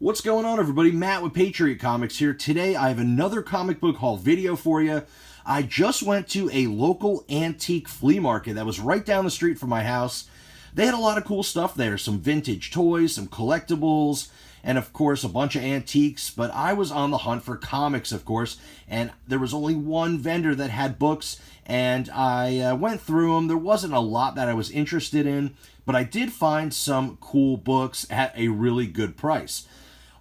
What's going on, everybody? Matt with Patriot Comics here. Today I have another comic book haul video for you. I just went to a local antique flea market that was right down the street from my house. They had a lot of cool stuff there, some vintage toys, some collectibles, and of course a bunch of antiques. But I was on the hunt for comics, of course, and there was only one vendor that had books, and I went through them. There wasn't a lot that I was interested in, but I did find some cool books at a really good price.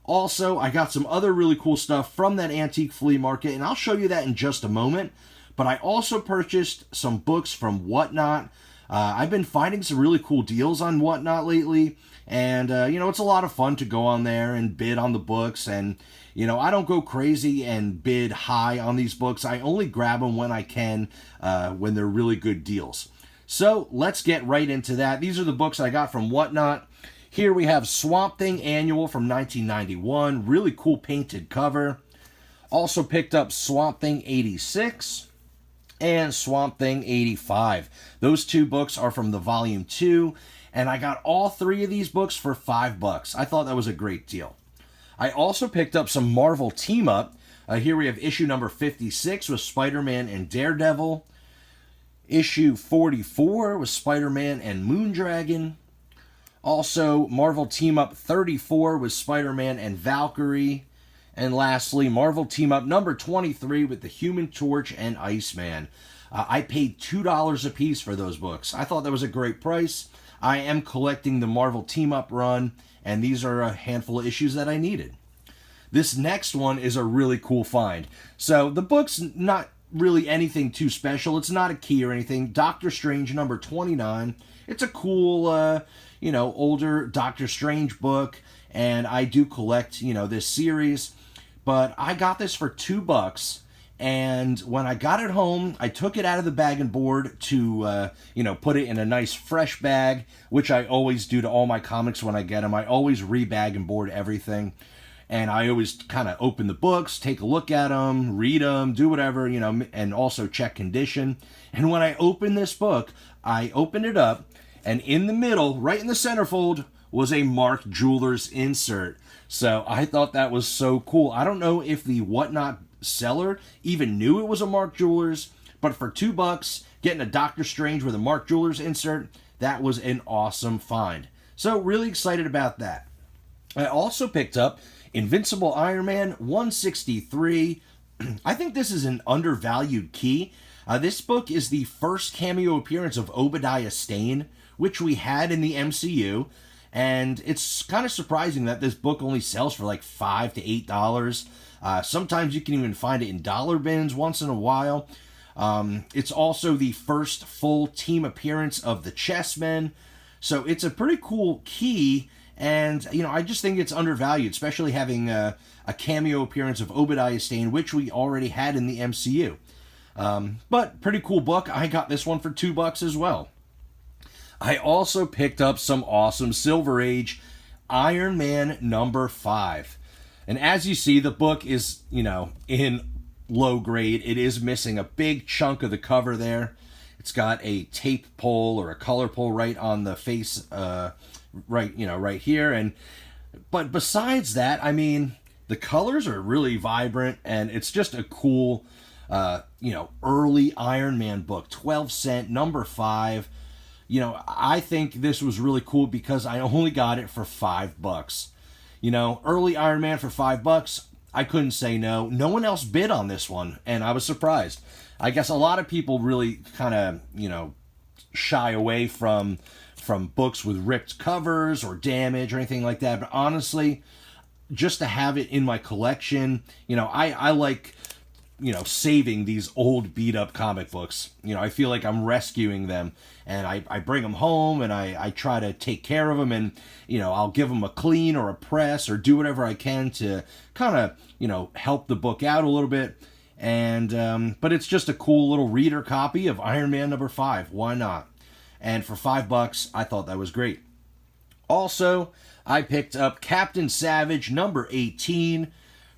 Also, I got some other really cool stuff from that antique flea market, and I'll show you that in just a moment. But I also purchased some books from Whatnot. I've been finding some really cool deals on Whatnot lately, and, it's a lot of fun to go on there and bid on the books. And, I don't go crazy and bid high on these books. I only grab them when I can, when they're really good deals. So, let's get right into that. These are the books I got from Whatnot. Here we have Swamp Thing Annual from 1991. Really cool painted cover. Also picked up Swamp Thing 86 and Swamp Thing 85. Those two books are from the Volume 2. And I got all three of these books for $5. I thought that was a great deal. I also picked up some Marvel Team Up. Here we have issue number 56 with Spider-Man and Daredevil. Issue 44 with Spider-Man and Moondragon. Also, Marvel Team Up 34 with Spider-Man and Valkyrie. And lastly, Marvel Team Up number 23 with the Human Torch and Iceman. I paid $2 a piece for those books. I thought that was a great price. I am collecting the Marvel Team Up run, and these are a handful of issues that I needed. This next one is a really cool find. So, the book's not really anything too special. It's not a key or anything. Doctor Strange number 29. It's a cool, older Doctor Strange book, and I do collect, this series. But I got this for $2, and when I got it home, I took it out of the bag and board to, put it in a nice fresh bag, which I always do to all my comics when I get them. I always rebag and board everything, and I always kind of open the books, take a look at them, read them, do whatever, and also check condition. And when I opened this book, I opened it up, and in the middle, right in the centerfold, was a Mark Jewelers insert. So I thought that was so cool. I don't know if the Whatnot seller even knew it was a Mark Jewelers, but for $2, getting a Doctor Strange with a Mark Jewelers insert, that was an awesome find. So really excited about that. I also picked up Invincible Iron Man 163. I think this is an undervalued key. This book is the first cameo appearance of Obadiah Stane, which we had in the MCU, and it's kind of surprising that this book only sells for like $5 to $8. Sometimes you can even find it in dollar bins once in a while. It's also the first full team appearance of the Chessmen, so it's a pretty cool key, and I just think it's undervalued, especially having a cameo appearance of Obadiah Stane, which we already had in the MCU. But pretty cool book. I got this one for $2 as well. I also picked up some awesome Silver Age Iron Man number 5. And as you see, the book is, in low grade. It is missing a big chunk of the cover there. It's got a tape pull or a color pull right on the face, right here. But besides that, the colors are really vibrant, and it's just a cool, early Iron Man book. 12 cent, number 5. I think this was really cool because I only got it for $5. Early Iron Man for $5, I couldn't say no. No one else bid on this one, and I was surprised. I guess a lot of people really kind of, shy away from books with ripped covers or damage or anything like that. But honestly, just to have it in my collection, I like, saving these old beat-up comic books. I feel like I'm rescuing them, and I bring them home, and I try to take care of them, and, I'll give them a clean or a press or do whatever I can to kind of, help the book out a little bit. And but it's just a cool little reader copy of Iron Man number 5. Why not? And for $5, I thought that was great. Also, I picked up Captain Savage number 18.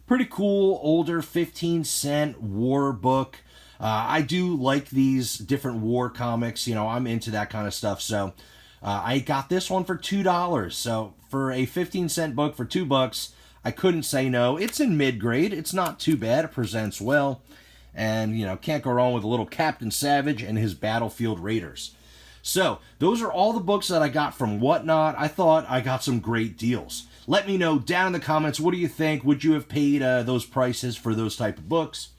Pretty cool, older 15-cent war book. I do like these different war comics. I'm into that kind of stuff. So I got this one for $2. So for a 15-cent book for $2, I couldn't say no. It's in mid-grade. It's not too bad. It presents well. And, you know, can't go wrong with a little Captain Savage and his Battlefield Raiders. So, those are all the books that I got from Whatnot. I thought I got some great deals. Let me know down in the comments, what do you think? Would you have paid those prices for those type of books?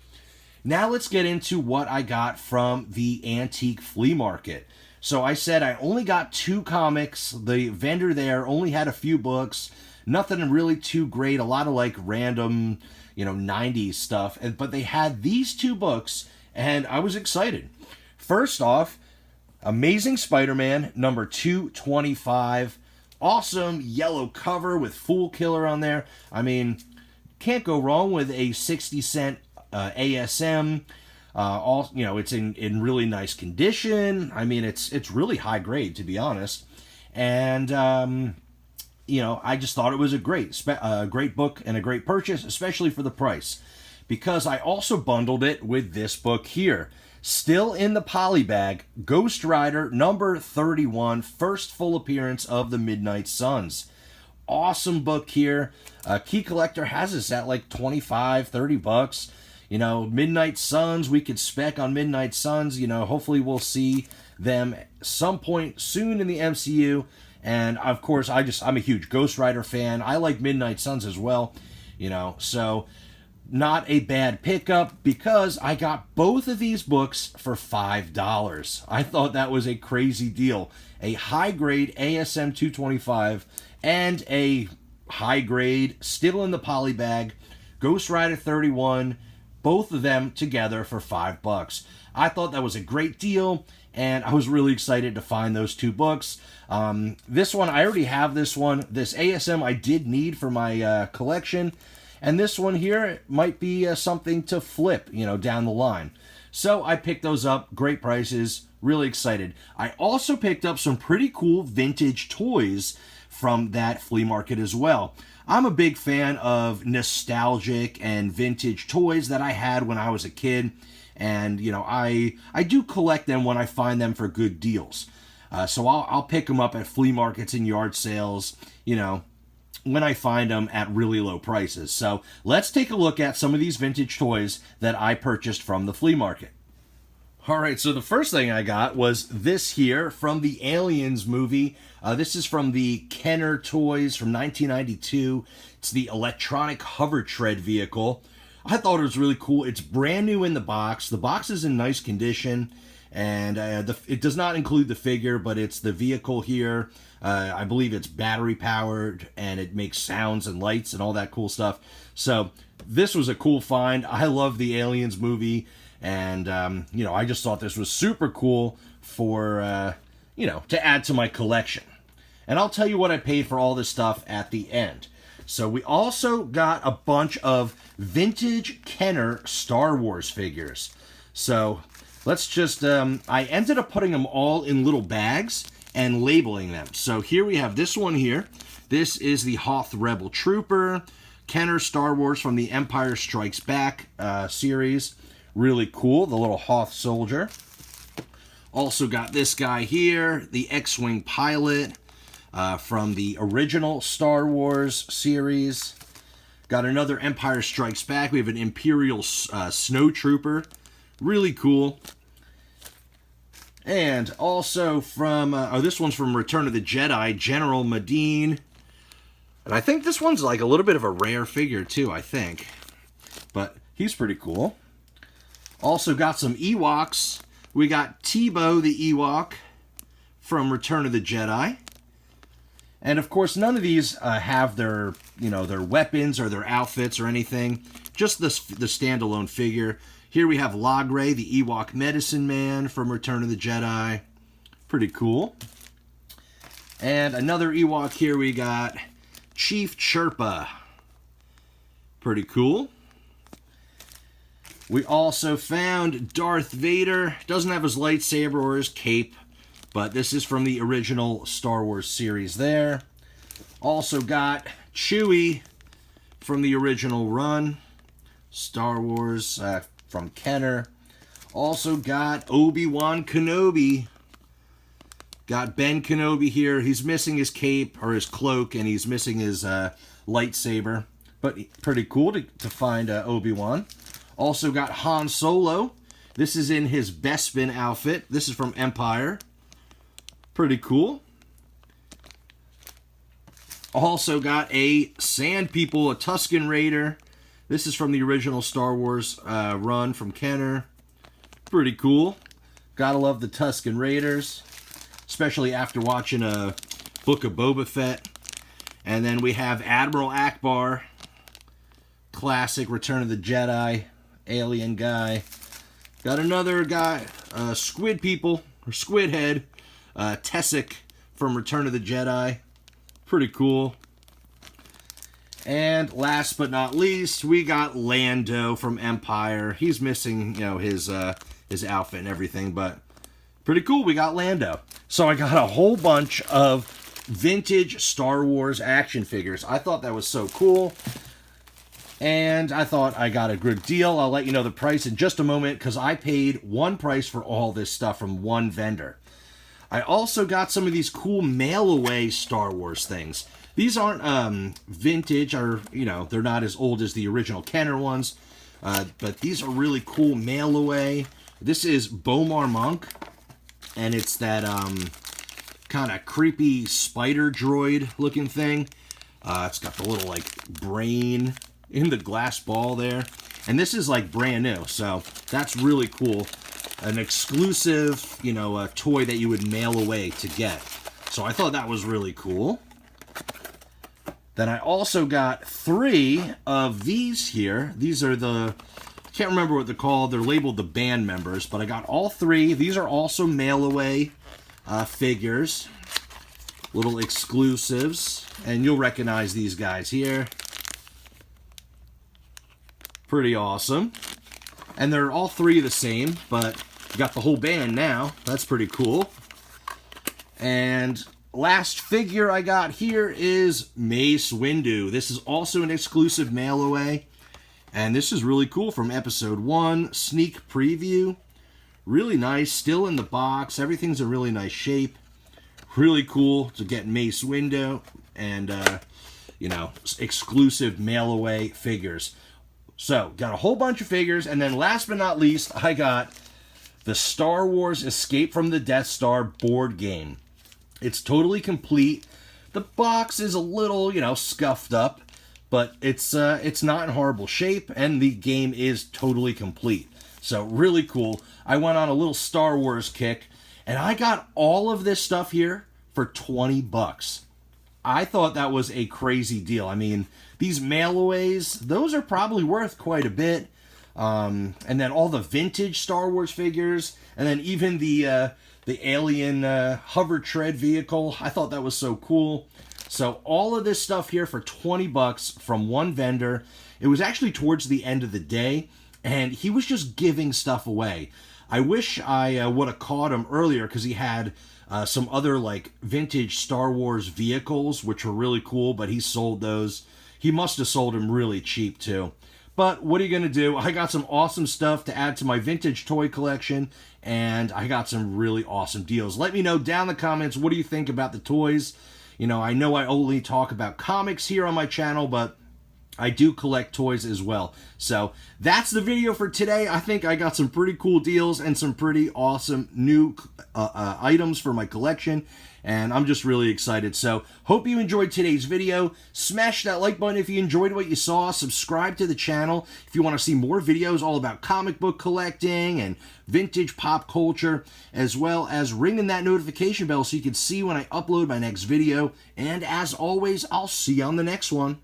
Now let's get into what I got from the antique flea market. So I said I only got 2 comics. The vendor there only had a few books. Nothing really too great. A lot of like random, you know, 90s stuff. But they had these 2 books, and I was excited. First off, Amazing Spider-Man, number 225. Awesome yellow cover with Fool Killer on there. I mean, can't go wrong with a 60-cent ASM. You know, it's in really nice condition. I mean, it's really high grade, to be honest. And you know, I just thought it was a great book and a great purchase, especially for the price, because I also bundled it with this book here. Still in the poly bag, Ghost Rider number 31, first full appearance of the Midnight Suns. Awesome book here. Key Collector has this at like 25, 30 bucks. You know, Midnight Suns, we could spec on Midnight Suns. You know, hopefully we'll see them some point soon in the MCU. And of course, I'm a huge Ghost Rider fan. I like Midnight Suns as well. You know, so not a bad pickup because I got both of these books for $5. I thought that was a crazy deal. A high-grade ASM 225 and a high-grade, still in the poly bag, Ghost Rider 31, both of them together for $5. I thought that was a great deal, and I was really excited to find those 2 books. This one, I already have this one. This ASM I did need for my collection. And this one here might be something to flip, you know, down the line. So I picked those up. Great prices. Really excited. I also picked up some pretty cool vintage toys from that flea market as well. I'm a big fan of nostalgic and vintage toys that I had when I was a kid. And, you know, I do collect them when I find them for good deals. So I'll pick them up at flea markets and yard sales, you know, when I find them at really low prices. So let's take a look at some of these vintage toys that I purchased from the flea market. Alright, so the first thing I got was this here from the Aliens movie. This is from the Kenner Toys from 1992. It's the electronic hover tread vehicle. I thought it was really cool. It's brand new in the box. The box is in nice condition. And it does not include the figure, but it's the vehicle here. I believe it's battery powered, and it makes sounds and lights and all that cool stuff. So this was a cool find. I love the Aliens movie, and you know, I just thought this was super cool for you know, to add to my collection. And I'll tell you what I paid for all this stuff at the end. So we also got a bunch of vintage Kenner Star Wars figures. So let's just, I ended up putting them all in little bags and labeling them. So here we have this one here. This is the Hoth Rebel Trooper, Kenner Star Wars from the Empire Strikes Back series. Really cool, the little Hoth soldier. Also got this guy here, the X-Wing pilot from the original Star Wars series. Got another Empire Strikes Back. We have an Imperial Snow Trooper. Really cool. And also from, this one's from Return of the Jedi, General Madine. And I think this one's like a little bit of a rare figure too, I think. But he's pretty cool. Also got some Ewoks. We got Tebow the Ewok from Return of the Jedi. And of course, none of these have their, you know, their weapons or their outfits or anything. Just the standalone figure. Here we have Lagre, the Ewok Medicine Man from Return of the Jedi. Pretty cool. And another Ewok here we got Chief Chirpa. Pretty cool. We also found Darth Vader. Doesn't have his lightsaber or his cape, but this is from the original Star Wars series there. Also got Chewie from the original run. Star Wars from Kenner. Also got Obi-Wan Kenobi. Got Ben Kenobi here. He's missing his cape or his cloak, and he's missing his lightsaber. but pretty cool to find Obi-Wan. Also got Han Solo. This is in his Bespin outfit. This is from Empire. Pretty cool. Also got a Sand People, a Tusken Raider. This is from the original Star Wars run from Kenner. Pretty cool. Gotta love the Tusken Raiders, especially after watching a Book of Boba Fett. And then we have Admiral Ackbar, classic Return of the Jedi, alien guy. Got another guy, Squid People, or Squid Head, Tessic from Return of the Jedi. Pretty cool. And last but not least, we got Lando from Empire. He's missing, you know, his outfit and everything, but pretty cool. We got Lando. So I got a whole bunch of vintage Star Wars action figures. I thought that was so cool. And I thought I got a good deal. I'll let you know the price in just a moment because I paid one price for all this stuff from one vendor. I also got some of these cool mail-away Star Wars things. These aren't vintage, or, you know, they're not as old as the original Kenner ones. But these are really cool mail-away. This is Bomar Monk. And it's that kind of creepy spider droid looking thing. It's got the little, like, brain in the glass ball there. And this is, like, brand new. So that's really cool. An exclusive, you know, toy that you would mail away to get. So I thought that was really cool. Then I also got 3 of these here. These are the, can't remember what they're called. They're labeled the band members, but I got all 3. These are also mail away figures. Little exclusives. And you'll recognize these guys here. Pretty awesome. And they're all 3 the same, but you got the whole band now. That's pretty cool. And last figure I got here is Mace Windu. This is also an exclusive mail away. And this is really cool from Episode 1. Sneak preview. Really nice. Still in the box. Everything's in really nice shape. Really cool to get Mace Windu. And, you know, exclusive mail away figures. So, got a whole bunch of figures. And then last but not least, I got the Star Wars Escape from the Death Star board game. It's totally complete. The box is a little, you know, scuffed up, but it's not in horrible shape, and the game is totally complete. So really cool. I went on a little Star Wars kick, and I got all of this stuff here for 20 bucks. I thought that was a crazy deal. I mean, these mail-aways, those are probably worth quite a bit. And then all the vintage Star Wars figures, and then even the alien hover tread vehicle. I thought that was so cool. So all of this stuff here for 20 bucks from one vendor. It was actually towards the end of the day, and he was just giving stuff away. I wish I would have caught him earlier because he had some other like vintage Star Wars vehicles, which were really cool, but he sold those. He must have sold them really cheap too. But what are you going to do? I got some awesome stuff to add to my vintage toy collection, and I got some really awesome deals. Let me know down in the comments, what do you think about the toys? You know I only talk about comics here on my channel, but I do collect toys as well. So that's the video for today. I think I got some pretty cool deals and some pretty awesome new items for my collection. And I'm just really excited. So hope you enjoyed today's video. Smash that like button if you enjoyed what you saw. Subscribe to the channel if you want to see more videos all about comic book collecting and vintage pop culture, as well as ringing that notification bell so you can see when I upload my next video. And as always, I'll see you on the next one.